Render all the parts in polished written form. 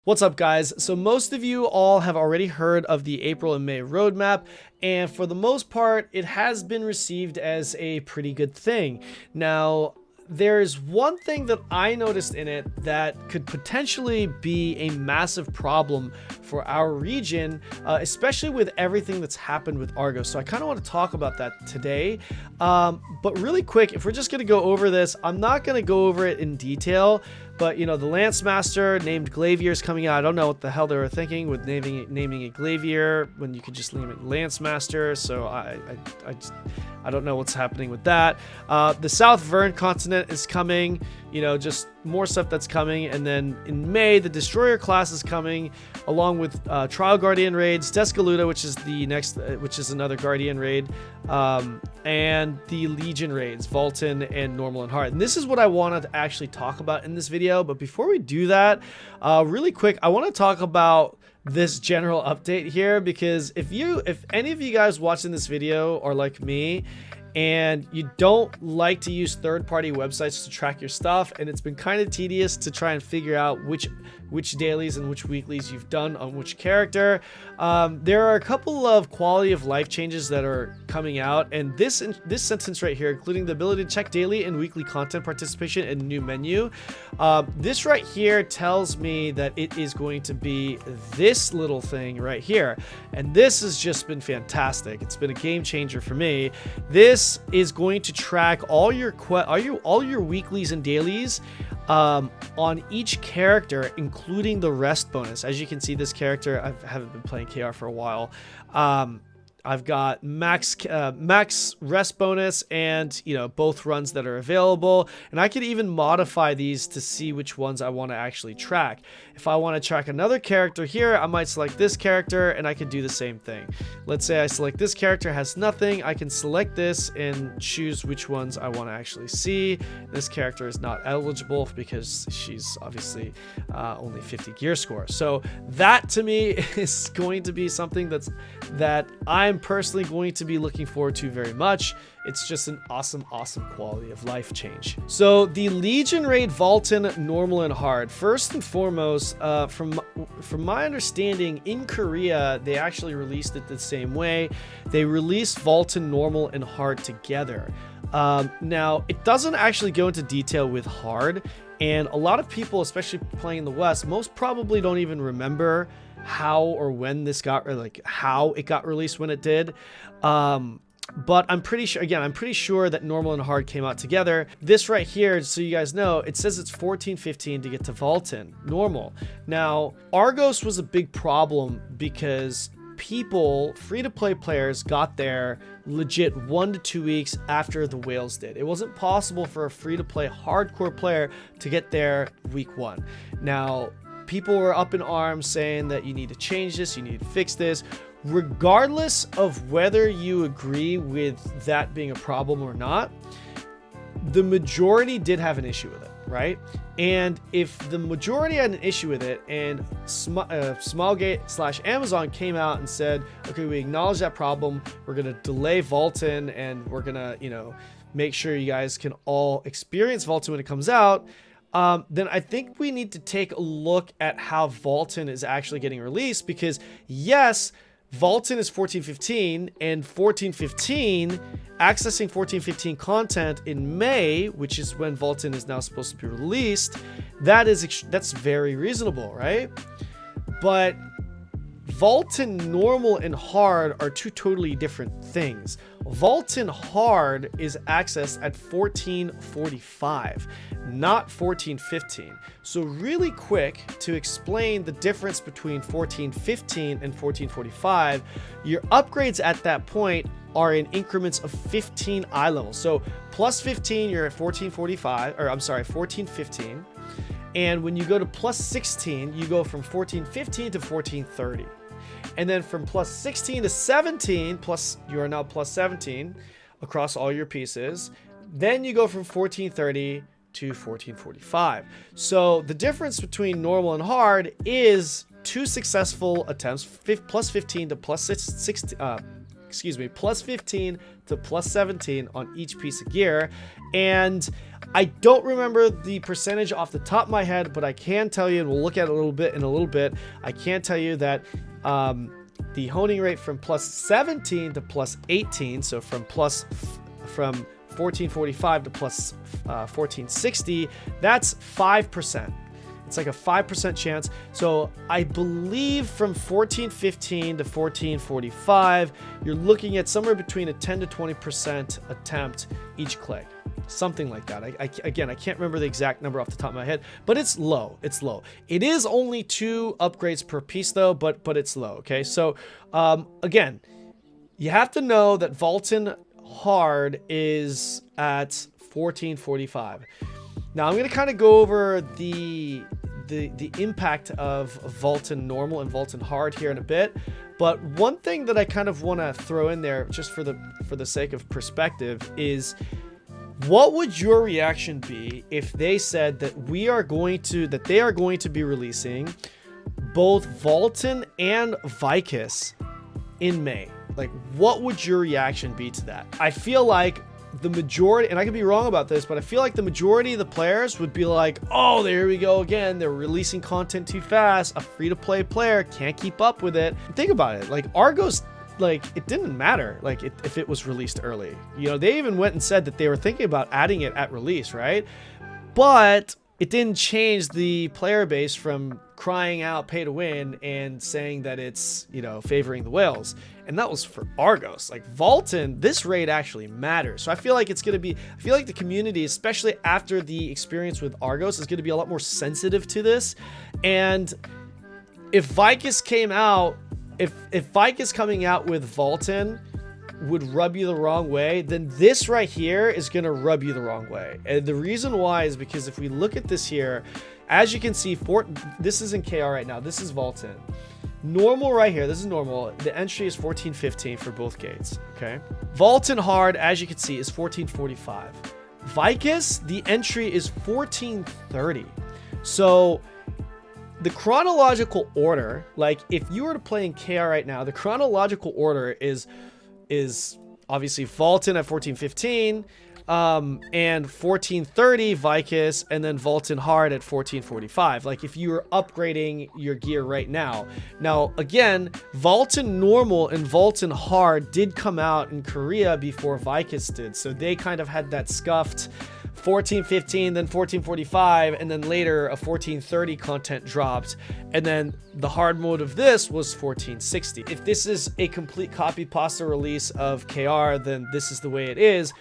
What's up, guys? So most of you all have already heard of the April and May roadmap, and for the most part, it has been received as a pretty good thing. Now, there's one thing that I noticed in it that could potentially be a massive problem for our region, especially with everything that's happened with Argo. So I kind of want to talk about that today. But really quick, if we're just going to go over this, I'm not going to go over it in detail. But, you know, the Lance Master named Glavier is coming out. I don't know what the hell they were thinking with naming it Glavier when you could just name it Lance Master. So I don't know what's happening with that. The South Vern continent is coming. You know, just more stuff that's coming. And then in May, the Destroyer class is coming, along with Trial Guardian raids, Descaluda, which is the next, which is another Guardian raid, and the Legion raids, Valtan and Normal and Hard. And this is what I wanted to actually talk about in this video. But before we do that, really quick, I want to talk about this general update here, because if any of you guys watching this video are like me and you don't like to use third-party websites to track your stuff, and it's been kind of tedious to try and figure out which dailies and which weeklies you've done on which character, there are a couple of quality of life changes that are coming out, and this sentence right here, including the ability to check daily and weekly content participation in new menu, this right here tells me that it is going to be this little thing right here, and this has just been fantastic. It's been a game changer for me. This is going to track all your weeklies and dailies on each character, including the rest bonus. As you can see, this character, I haven't been playing KR for a while. I've got max rest bonus and, you know, both runs that are available, and I could even modify these to see which ones I want to actually track. If I want to track another character here, I might select this character and I could do the same thing. Let's say I select this character, has nothing. I can select this and choose which ones I want to actually see. This character is not eligible because she's obviously only 50 gear score. So that to me is going to be something that I'm personally going to be looking forward to very much. It's just an awesome quality of life change. So the Legion raid, Valtan, Normal, and Hard. First and foremost, from my understanding, in Korea, they actually released it the same way. They released Valtan, Normal, and Hard together. Now, it doesn't actually go into detail with Hard, and a lot of people, especially playing in the West, most probably don't even remember how or when this got, or like how it got released when it did. But I'm pretty sure that Normal and Hard came out together. This right here, so you guys know, it says it's 14:15 to get to Valtan Normal. Now, Argos was a big problem because people, free-to-play players, got there legit 1 to 2 weeks after the whales did. It wasn't possible for a free-to-play hardcore player to get there week 1. Now, people were up in arms saying that you need to change this, you need to fix this. Regardless of whether you agree with that being a problem or not, the majority did have an issue with it, right? And if the majority had an issue with it, and Smilegate/Amazon came out and said, okay, we acknowledge that problem, we're gonna delay Valtan, and we're gonna, you know, make sure you guys can all experience Valtan when it comes out, then I think we need to take a look at how Valtan is actually getting released, because yes, Valtan is 14:15, and 14:15, accessing 14:15 content in May, which is when Valtan is now supposed to be released, that's very reasonable, right? But Valtan Normal and Hard are two totally different things. Valtan Hard is accessed at 14:45, not 14:15. So really quick, to explain the difference between 14:15 and 14:45, your upgrades at that point are in increments of 15 eye levels. So plus 15, you're at 14:45, or I'm sorry, 14:15. And when you go to plus 16, you go from 14:15 to 14:30. And then from plus 16 to 17, plus you are now plus 17 across all your pieces. Then you go from 14:30 to 14:45. So the difference between Normal and Hard is 2 successful attempts, plus 15 to plus 16, plus 15 to plus 17 on each piece of gear. And I don't remember the percentage off the top of my head, but I can tell you, and we'll look at it a little bit in a little bit, I can tell you that the honing rate from plus 17 to plus 18, so from 1445 to plus 1460, that's 5%. It's like a 5% chance. So I believe from 1415 to 1445, you're looking at somewhere between a 10 to 20% attempt each click. Something like that. Again, I can't remember the exact number off the top of my head, but it's low. It's low. It is only 2 upgrades per piece though, but it's low. Okay. So, again, you have to know that Valtan Hard is at 1445. Now I'm going to kind of go over the impact of Valtan Normal and Valtan Hard here in a bit, but one thing that I kind of want to throw in there just for the sake of perspective is, what would your reaction be if they said that they are going to be releasing both Valtan and Vicus in May? Like, what would your reaction be to that? I feel like the majority, and I could be wrong about this, but I feel like the majority of the players would be like, oh, there we go again. They're releasing content too fast. A free-to-play player can't keep up with it. Think about it. Like, Argos, like, it didn't matter like if it was released early. You know, they even went and said that they were thinking about adding it at release, right? But it didn't change the player base from crying out pay to win and saying that it's, you know, favoring the whales. And that was for Argos. Like, Valtan, this raid actually matters. So I feel like it's going to be, I feel like the community, especially after the experience with Argos, is going to be a lot more sensitive to this. And if Vicus came out, if Vicus coming out with Valtan would rub you the wrong way, then this right here is going to rub you the wrong way. And the reason why is because if we look at this here, as you can see, this is in KR right now. This is Valtan. Normal right here. This is normal. The entry is 1415 for both gates. Okay. Valtan Hard, as you can see, is 1445. Vicus, the entry is 1430. So the chronological order, like if you were to play in KR right now, the chronological order is obviously Valtan at 1415, and 1430 Vicus, and then Valtan Hard at 1445. Like if you were upgrading your gear right now. Now again, Valtan Normal and Valtan Hard did come out in Korea before Vicus did, so they kind of had that scuffed 1415, then 1445, and then later a 1430 content dropped, and then the hard mode of this was 1460. If this is a complete copy pasta release of KR, then this is the way it is.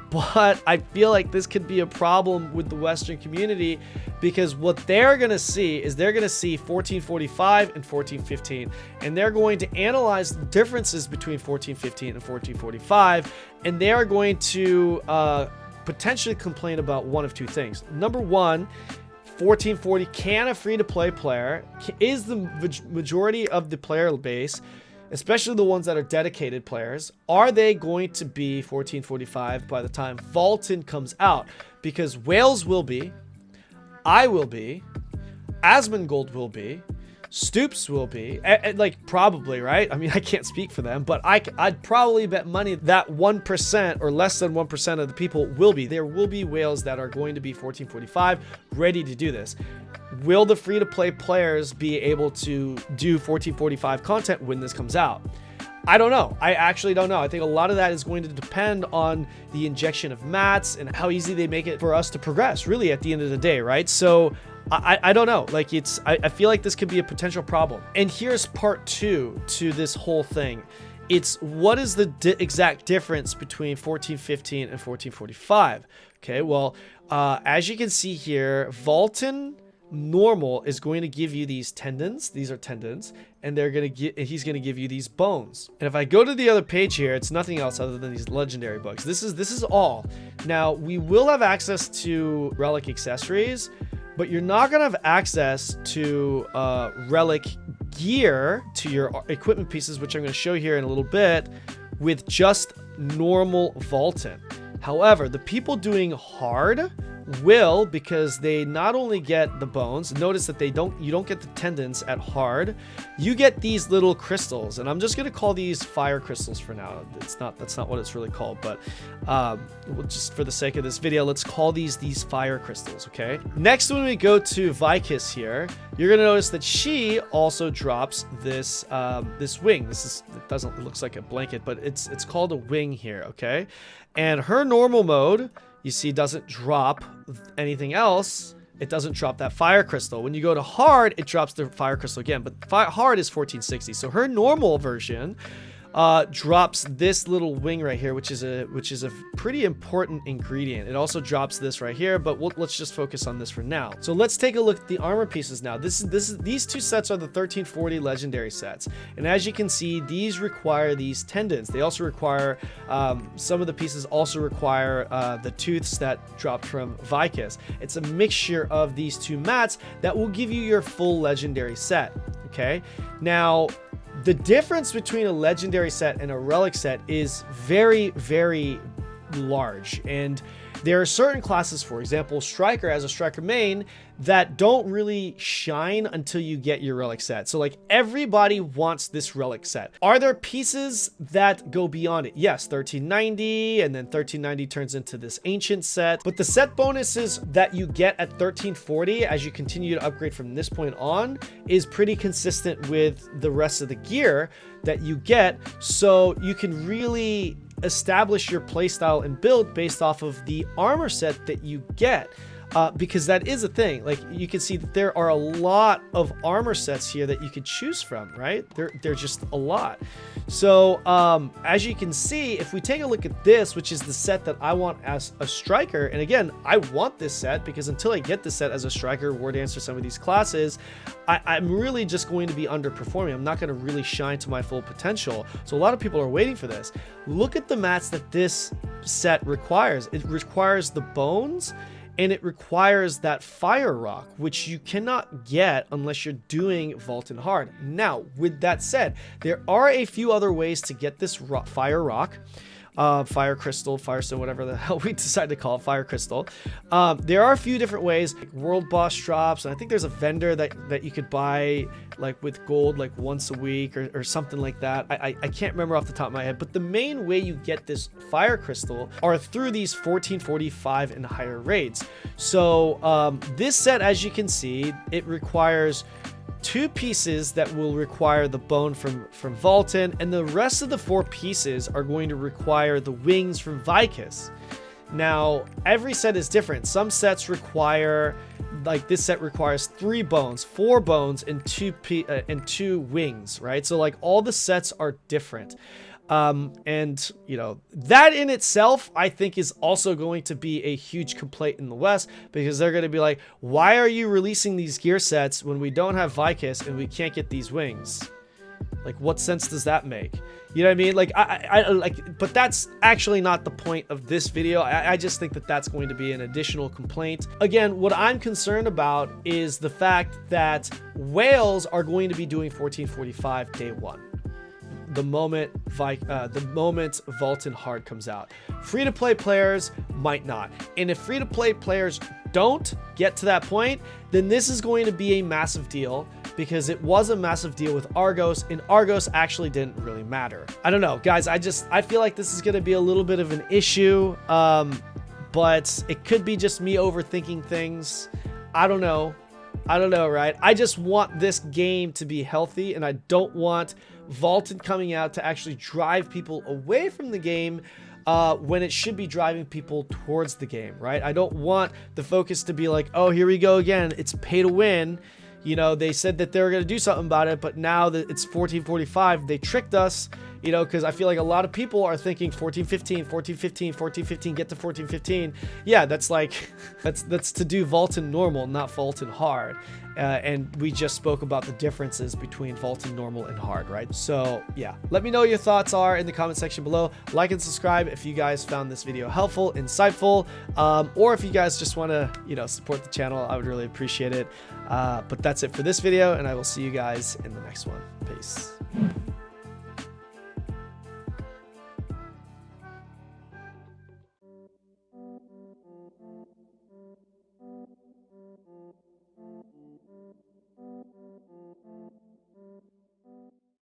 But I feel like this could be a problem with the Western community, because what they're going to see is they're going to see 1445 and 1415, and they're going to analyze the differences between 1415 and 1445, and they are going to potentially complain about one of two things. Number one, 1440, can a free-to-play player, is the majority of the player base, especially the ones that are dedicated players, are they going to be 1445 by the time Valtan comes out? Because Whales will be, I will be, Asmongold will be, Stoops will be, like probably, right? I mean, I can't speak for them, but I'd probably bet money that 1% or less than 1% of the people will be. There will be whales that are going to be 1445 ready to do this. Will the free-to-play players be able to do 1445 content when this comes out? I don't know. I actually don't know. I think a lot of that is going to depend on the injection of mats and how easy they make it for us to progress, really, at the end of the day, right? So I don't know. Like, I feel like this could be a potential problem. And here's part two to this whole thing. It's what is the exact difference between 1415 and 1445? Okay, well, as you can see here, Valtan Normal is going to give you these tendons. These are tendons, and he's going to give you these bones. And if I go to the other page here, it's nothing else other than these legendary books. This is all. Now, we will have access to relic accessories, but you're not going to have access to relic gear, to your equipment pieces, which I'm going to show here in a little bit, with just normal Valtan. However, the people doing hard will, because they not only get the bones, notice that you don't get the tendons at hard, you get these little crystals, and I'm just going to call these fire crystals for now. That's not what it's really called, but just for the sake of this video, let's call these fire crystals. Okay, next, when we go to Vicus here, you're going to notice that she also drops this this wing. It looks like a blanket, but it's called a wing here. Okay, and her normal mode, you see, doesn't drop anything else. It doesn't drop that fire crystal. When you go to hard, it drops the fire crystal again, but hard is 1460. So her normal version drops this little wing right here, which is a pretty important ingredient. It also drops this right here, but let's just focus on this for now. So let's take a look at the armor pieces now. These two sets are the 1340 legendary sets, and as you can see, these require these tendons. They also require some of the pieces also require the tooths that dropped from Vicus. It's a mixture of these two mats that will give you your full legendary set. Okay, now the difference between a legendary set and a relic set is very, very large, and there are certain classes, for example, Striker as a Striker main, that don't really shine until you get your relic set. So like, everybody wants this relic set. Are there pieces that go beyond it? Yes, 1390, and then 1390 turns into this ancient set, but the set bonuses that you get at 1340 as you continue to upgrade from this point on is pretty consistent with the rest of the gear that you get, so you can really establish your playstyle and build based off of the armor set that you get, because that is a thing. Like, you can see that there are a lot of armor sets here that you could choose from, right? They're just a lot. So as you can see, if we take a look at this, which is the set that I want as a Striker, and again, I want this set because until I get this set as a Striker, War Dancer, some of these classes, I'm really just going to be underperforming. I'm not going to really shine to my full potential. So a lot of people are waiting for this. Look at the mats that this set requires. It requires the bones, and it requires that fire rock, which you cannot get unless you're doing Valtan Hard. Now, with that said, there are a few other ways to get this fire rock, fire crystal, firestone, whatever the hell we decide to call it, fire crystal. There are a few different ways, like world boss drops, and I think there's a vendor that you could buy like with gold like once a week or something like that. I can't remember off the top of my head, but the main way you get this fire crystal are through these 1445 and higher raids. So this set, as you can see, it requires two pieces that will require the bone from Valtan, and the rest of the four pieces are going to require the wings from Vicus. Now, every set is different. Some sets require, like this set requires 3 bones, 4 bones, and 2 wings, right? So like, all the sets are different. And you know, that in itself, I think, is also going to be a huge complaint in the West, because they're going to be like, why are you releasing these gear sets when we don't have Vicus and we can't get these wings? Like, what sense does that make? You know what I mean? Like, I like, but that's actually not the point of this video. I just think that that's going to be an additional complaint. Again, what I'm concerned about is the fact that whales are going to be doing 1445 day 1. The moment Valtan Hard comes out. Free-to-play players might not. And if free-to-play players don't get to that point, then this is going to be a massive deal, because it was a massive deal with Argos, and Argos actually didn't really matter. I don't know, guys. I feel like this is going to be a little bit of an issue, but it could be just me overthinking things. I don't know, right? I just want this game to be healthy, and I don't want Valtan coming out to actually drive people away from the game when it should be driving people towards the game, right? I don't want the focus to be like, oh, here we go again. It's pay to win. You know, they said that they were going to do something about it, but now that it's 1445, they tricked us, you know, because I feel like a lot of people are thinking 1415, 1415, 1415, get to 1415. Yeah, that's like, that's to do Valtan normal, not Valtan hard. And we just spoke about the differences between Valtan normal and hard, right? So yeah, let me know what your thoughts are in the comment section below. Like and subscribe if you guys found this video helpful, insightful, or if you guys just want to, you know, support the channel. I would really appreciate it. But that's it for this video, and I will see you guys in the next one. Peace.